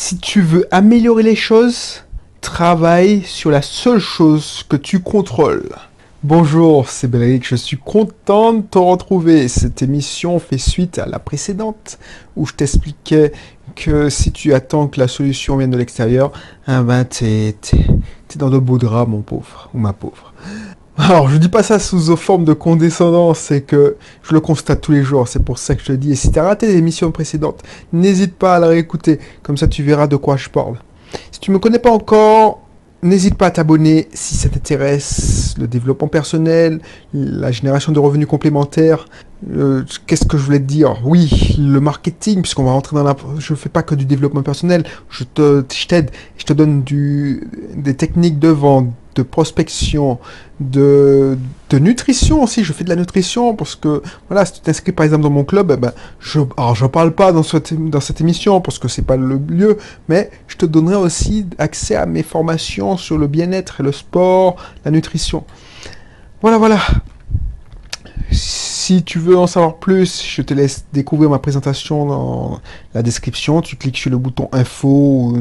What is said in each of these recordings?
Si tu veux améliorer les choses, travaille sur la seule chose que tu contrôles. Bonjour, c'est Belric, je suis content de te retrouver. Cette émission fait suite à la précédente où je t'expliquais que si tu attends que la solution vienne de l'extérieur, t'es dans de beaux draps, mon pauvre, ou ma pauvre. Alors, je dis pas ça sous forme de condescendance, c'est que je le constate tous les jours, c'est pour ça que je te dis. Et si t'as raté l'émission précédente, n'hésite pas à la réécouter, comme ça tu verras de quoi je parle. Si tu me connais pas encore, n'hésite pas à t'abonner si ça t'intéresse, le développement personnel, la génération de revenus complémentaires. Qu'est-ce que je voulais te dire? Oui, le marketing, puisqu'on va rentrer dans la... Je fais pas que du développement personnel, je t'aide, je te donne des techniques de vente, de prospection, de nutrition aussi. Je fais de la nutrition parce que, voilà, si tu t'inscris par exemple dans mon club, alors j'en parle pas dans cette émission parce que c'est pas le lieu, mais je te donnerai aussi accès à mes formations sur le bien-être et le sport, la nutrition. Voilà. Si tu veux en savoir plus, je te laisse découvrir ma présentation dans la description. Tu cliques sur le bouton info,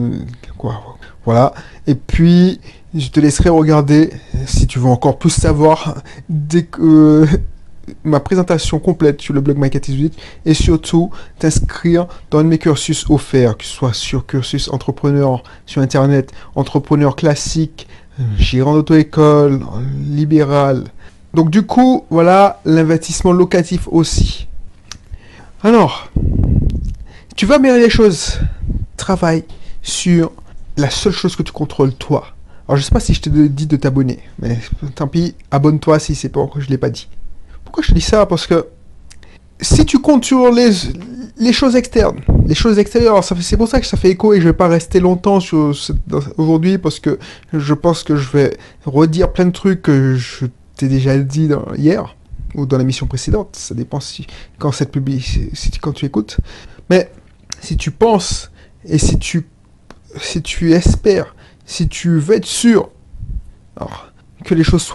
voilà. Et puis, je te laisserai regarder, si tu veux encore plus savoir, ma présentation complète sur le blog Marketing et surtout t'inscrire dans un de mes cursus offerts, que ce soit sur cursus entrepreneur sur internet, entrepreneur classique, gérant d'auto-école, libéral. Donc du coup, voilà, l'investissement locatif aussi. Alors, tu vas améliorer les choses, travaille sur la seule chose que tu contrôles, toi. Alors je sais pas si je te dis de t'abonner, mais tant pis, abonne-toi si c'est pas encore que je l'ai pas dit. Pourquoi je te dis ça? Parce que si tu comptes sur les choses externes, les choses extérieures, c'est pour ça que ça fait écho et je vais pas rester longtemps aujourd'hui parce que je pense que je vais redire plein de trucs que je t'ai déjà dit hier ou dans l'émission précédente. Ça dépend quand tu écoutes. Mais si tu penses et si tu espères, si tu veux être sûr, alors, que les choses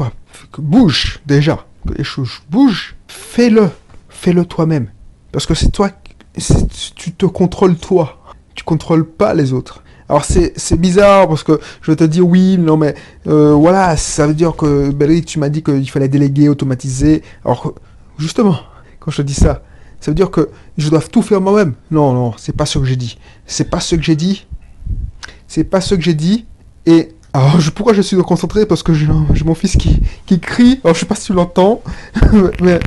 bougent déjà, que les choses bougent, fais-le toi-même. Parce que tu te contrôles toi, tu contrôles pas les autres. Alors c'est bizarre parce que je vais te dire oui, non mais voilà, ça veut dire que Belric, tu m'as dit qu'il fallait déléguer, automatiser. Alors justement, quand je te dis ça, ça veut dire que je dois tout faire moi-même. Non, c'est pas ce que j'ai dit. C'est pas ce que j'ai dit. Et alors, pourquoi je suis concentré? Parce que j'ai mon fils qui crie. Alors, je sais pas si tu l'entends, mais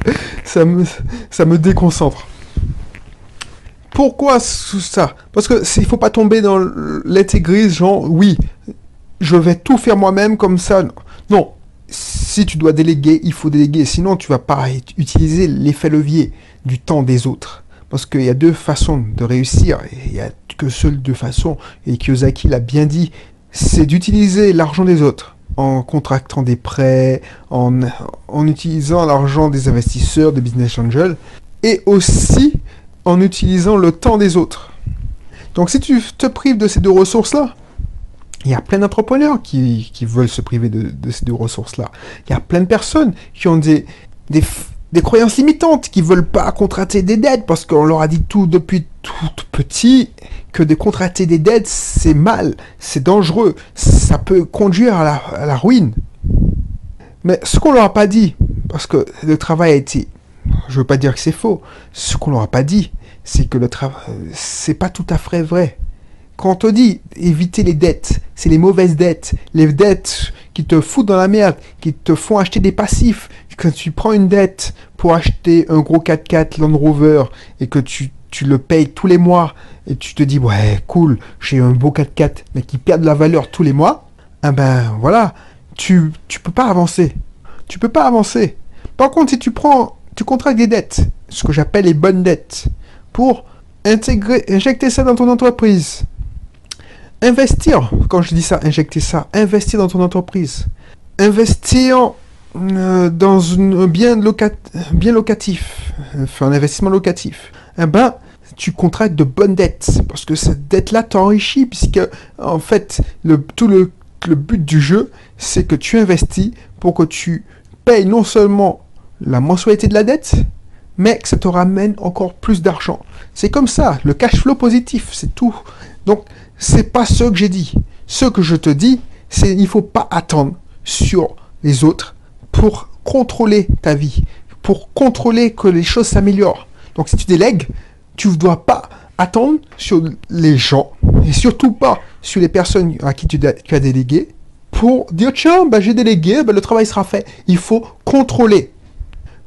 ça me déconcentre. Pourquoi ça? Parce que il faut pas tomber dans l'intégrisme, genre, oui, je vais tout faire moi-même comme ça. Non. Si tu dois déléguer, il faut déléguer. Sinon, tu vas pas utiliser l'effet levier du temps des autres. Parce qu'il y a deux façons de réussir. Il n'y a que seules deux façons. Et Kiyosaki l'a bien dit. C'est d'utiliser l'argent des autres en contractant des prêts, en utilisant l'argent des investisseurs, des business angels, et aussi en utilisant le temps des autres. Donc si tu te prives de ces deux ressources-là, il y a plein d'entrepreneurs qui veulent se priver de ces deux ressources-là. Il y a plein de personnes qui ont des croyances limitantes, qui veulent pas contracter des dettes parce qu'on leur a dit tout depuis tout petit que de contracter des dettes, c'est mal, c'est dangereux, ça peut conduire à la ruine. Mais ce qu'on leur a pas dit, parce que le travail a été, je veux pas dire que c'est faux, ce qu'on leur a pas dit, c'est que le travail, c'est pas tout à fait vrai. Quand on te dit éviter les dettes, c'est les mauvaises dettes, les dettes qui te foutent dans la merde, qui te font acheter des passifs. Quand tu prends une dette pour acheter un gros 4x4 Land Rover et que tu le payes tous les mois et tu te dis ouais cool, j'ai un beau 4x4 mais qui perd de la valeur tous les mois, voilà, tu peux pas avancer. Tu peux pas avancer. Par contre, si tu contractes des dettes, ce que j'appelle les bonnes dettes, pour injecter ça dans ton entreprise. Investir, quand je dis ça, investir dans ton entreprise. Investir dans un bien locatif, faire un investissement locatif. Tu contractes de bonnes dettes, parce que cette dette-là t'enrichit, puisque, en fait, le but du jeu, c'est que tu investis pour que tu payes non seulement la mensualité de la dette, mais que ça te ramène encore plus d'argent. C'est comme ça, le cash flow positif, c'est tout. Donc, c'est pas ce que j'ai dit. Ce que je te dis, c'est il faut pas attendre sur les autres pour contrôler ta vie, pour contrôler que les choses s'améliorent. Donc si tu délègues, tu ne dois pas attendre sur les gens, et surtout pas sur les personnes à qui tu as délégué, pour dire tiens, bah, j'ai délégué, bah, le travail sera fait. Il faut contrôler.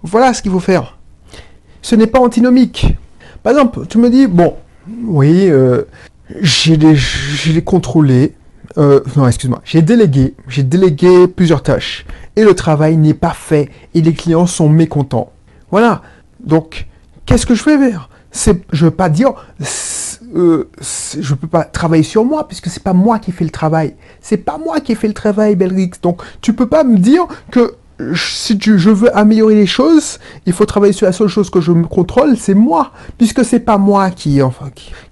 Voilà ce qu'il faut faire. Ce n'est pas antinomique. Par exemple, tu me dis, bon, oui, j'ai contrôlé, non, excuse-moi, j'ai délégué plusieurs tâches, et le travail n'est pas fait, et les clients sont mécontents. Voilà. Donc, qu'est-ce que je vais faire? Je veux pas dire, je peux pas travailler sur moi, puisque c'est pas moi qui fais le travail. C'est pas moi qui ai fait le travail, Belrix. Donc, tu peux pas me dire que si je veux améliorer les choses, il faut travailler sur la seule chose que je me contrôle, c'est moi, puisque c'est pas moi qui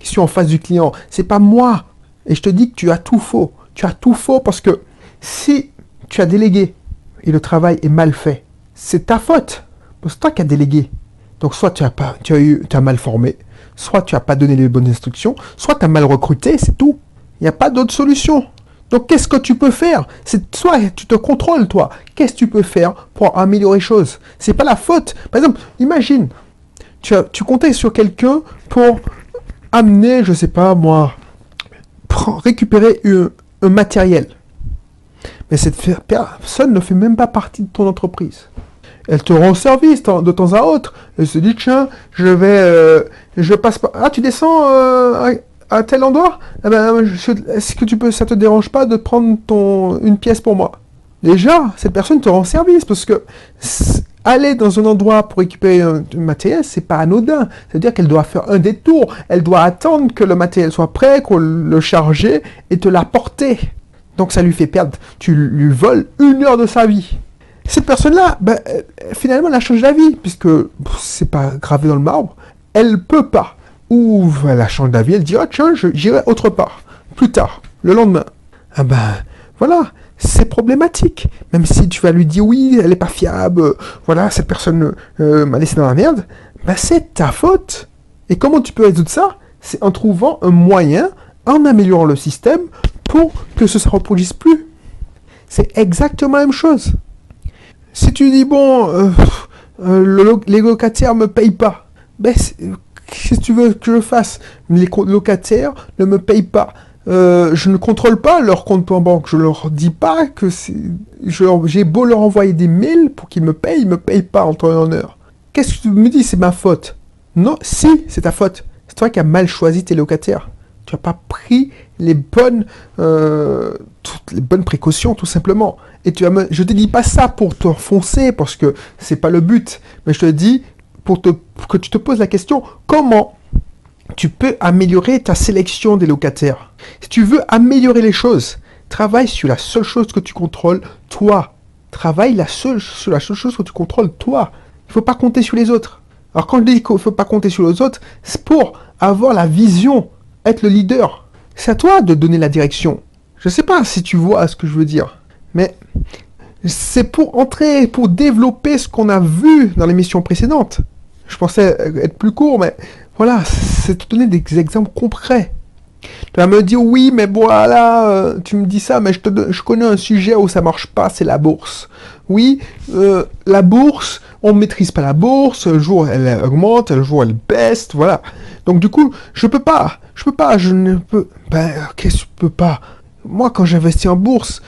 suis en face du client, c'est pas moi. Et je te dis que tu as tout faux. Tu as tout faux parce que si tu as délégué et le travail est mal fait, c'est ta faute. Parce que toi qui as délégué. Donc soit tu as mal formé, soit tu n'as pas donné les bonnes instructions, soit tu as mal recruté, c'est tout. Il n'y a pas d'autre solution. Donc qu'est-ce que tu peux faire? C'est soit tu te contrôles toi. Qu'est-ce que tu peux faire pour améliorer les choses? C'est pas la faute. Par exemple, imagine, tu comptais sur quelqu'un pour amener, je sais pas moi, récupérer un matériel. Mais cette personne ne fait même pas partie de ton entreprise. Elle te rend service de temps à autre. Elle se dit tiens, je passe pas. Ah, tu descends à tel endroit, eh ben, est-ce que ça te dérange pas de prendre une pièce pour moi? Déjà, cette personne te rend service parce que aller dans un endroit pour récupérer un matériel, c'est pas anodin. C'est-à-dire qu'elle doit faire un détour. Elle doit attendre que le matériel soit prêt, qu'on le charge et te l'apporter. Donc ça lui fait perdre. Tu lui voles 1 heure de sa vie. Cette personne-là, finalement, elle a changé la vie puisque c'est pas gravé dans le marbre. Elle peut pas. Ou elle a changé d'avis, elle dit ah tiens, j'irai autre part, plus tard, le lendemain. Ah ben voilà, c'est problématique. Même si tu vas lui dire oui, elle est pas fiable, voilà, cette personne m'a laissé dans la merde, c'est ta faute. Et comment tu peux résoudre ça? C'est en trouvant un moyen, en améliorant le système, pour que ça ne se reproduise plus. C'est exactement la même chose. Si tu dis bon, les locataires me payent pas, qu'est-ce que tu veux que je fasse? Les locataires ne me payent pas. Je ne contrôle pas leur compte en banque. Je leur dis pas que j'ai beau leur envoyer des mails pour qu'ils me payent, ils me payent pas en temps et en heure. Qu'est-ce que tu me dis? C'est ma faute. Non, si, c'est ta faute. C'est toi qui as mal choisi tes locataires. Tu n'as pas pris toutes les bonnes précautions, tout simplement. Et je te dis pas ça pour te foncer, parce que c'est pas le but. Mais je te dis pour que tu te poses la question, comment tu peux améliorer ta sélection des locataires? Si tu veux améliorer les choses, travaille sur la seule chose que tu contrôles, toi. Travaille sur la seule chose que tu contrôles, toi. Il ne faut pas compter sur les autres. Alors quand je dis qu'il ne faut pas compter sur les autres, c'est pour avoir la vision, être le leader. C'est à toi de donner la direction. Je ne sais pas si tu vois ce que je veux dire, mais c'est pour développer ce qu'on a vu dans l'émission précédente. Je pensais être plus court, mais voilà, c'est te donner des exemples concrets. Tu vas me dire, oui, mais voilà, tu me dis ça, mais je connais un sujet où ça marche pas, c'est la bourse. Oui, la bourse, on ne maîtrise pas la bourse, un jour elle augmente, un jour elle baisse, voilà. Donc du coup, je ne peux pas, qu'est-ce que je peux pas? Moi, quand j'investis en bourse,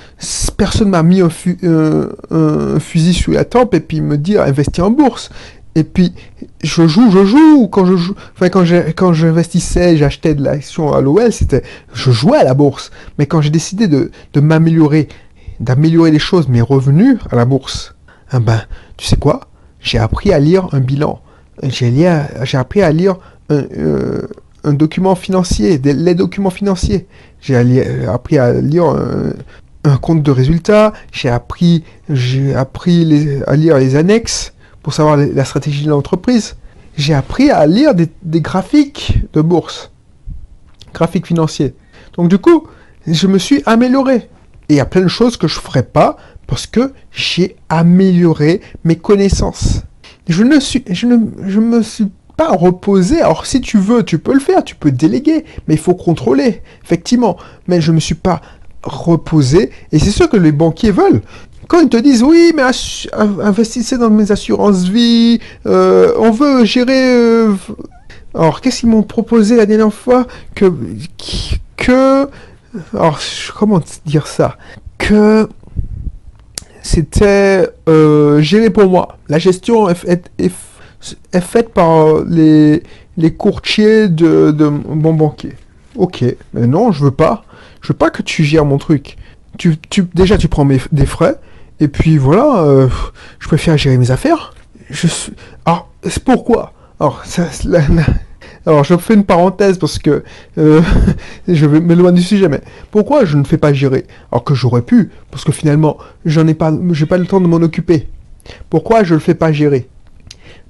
personne m'a mis un fusil sous la tempe et puis me dit investir en bourse. Et puis, je joue. Quand j'investissais, j'achetais de l'action à l'OL, je jouais à la bourse. Mais quand j'ai décidé de m'améliorer, d'améliorer les choses, mes revenus à la bourse, tu sais quoi? J'ai appris à lire un bilan. J'ai appris à lire un document financier, les documents financiers. J'ai appris à lire un compte de résultats. J'ai appris à lire les annexes pour savoir la stratégie de l'entreprise. J'ai appris à lire des graphiques de bourse, graphiques financiers. Donc du coup, je me suis amélioré. Et il y a plein de choses que je ne ferai pas parce que j'ai amélioré mes connaissances. Je me suis pas reposer. Alors si tu veux, tu peux le faire, tu peux déléguer, mais il faut contrôler, effectivement. Mais je me suis pas reposé, et c'est ce que les banquiers veulent. Quand ils te disent oui, mais investissez dans mes assurances vie, on veut gérer. Alors qu'est-ce qu'ils m'ont proposé la dernière fois que alors comment dire ça, que c'était géré pour moi. La gestion est faite par les courtiers de mon banquier. Ok, mais non, je veux pas. Je veux pas que tu gères mon truc. Déjà, tu prends des frais, et puis voilà, je préfère gérer mes affaires. Alors, c'est pourquoi. Alors, je fais une parenthèse parce que je vais m'éloigner du sujet, mais pourquoi je ne fais pas gérer? Alors que j'aurais pu, parce que finalement, j'ai pas le temps de m'en occuper. Pourquoi je le fais pas gérer?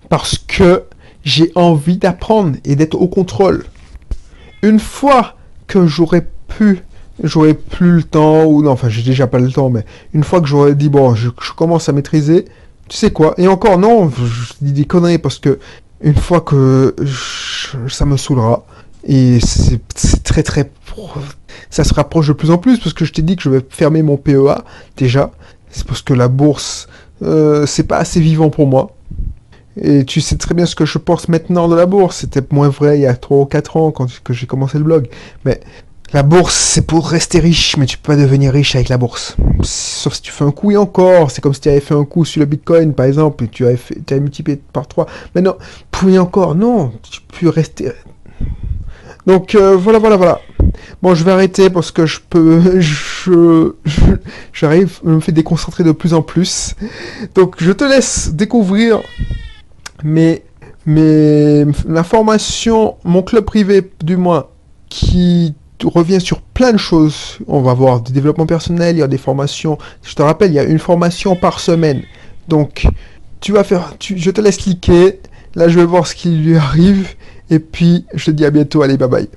Parce que j'ai envie d'apprendre et d'être au contrôle. Une fois que j'aurais plus le temps, ou non, enfin, j'ai déjà pas le temps, mais une fois que j'aurais dit, bon, je commence à maîtriser, tu sais quoi? Et encore, non, je dis des conneries parce que une fois que ça me saoulera, et c'est très, ça se rapproche de plus en plus, parce que je t'ai dit que je vais fermer mon PEA, déjà. C'est parce que la bourse, c'est pas assez vivant pour moi. Et tu sais très bien ce que je pense maintenant de la bourse. C'était moins vrai il y a 3 ou 4 ans que j'ai commencé le blog. Mais la bourse, c'est pour rester riche, mais tu peux pas devenir riche avec la bourse. Sauf si tu fais un coup et encore. C'est comme si tu avais fait un coup sur le Bitcoin, par exemple, et tu avais multiplié par 3. Mais non, puis encore, non, tu peux rester... Donc voilà. Bon, je vais arrêter parce que j'arrive, je me fais déconcentrer de plus en plus. Donc je te laisse découvrir l'information, mon club privé du moins, qui revient sur plein de choses. On va voir du développement personnel, il y a des formations. Je te rappelle, il y a une formation par semaine. Donc, je te laisse cliquer. Là, je vais voir ce qui lui arrive. Et puis, je te dis à bientôt. Allez, bye bye.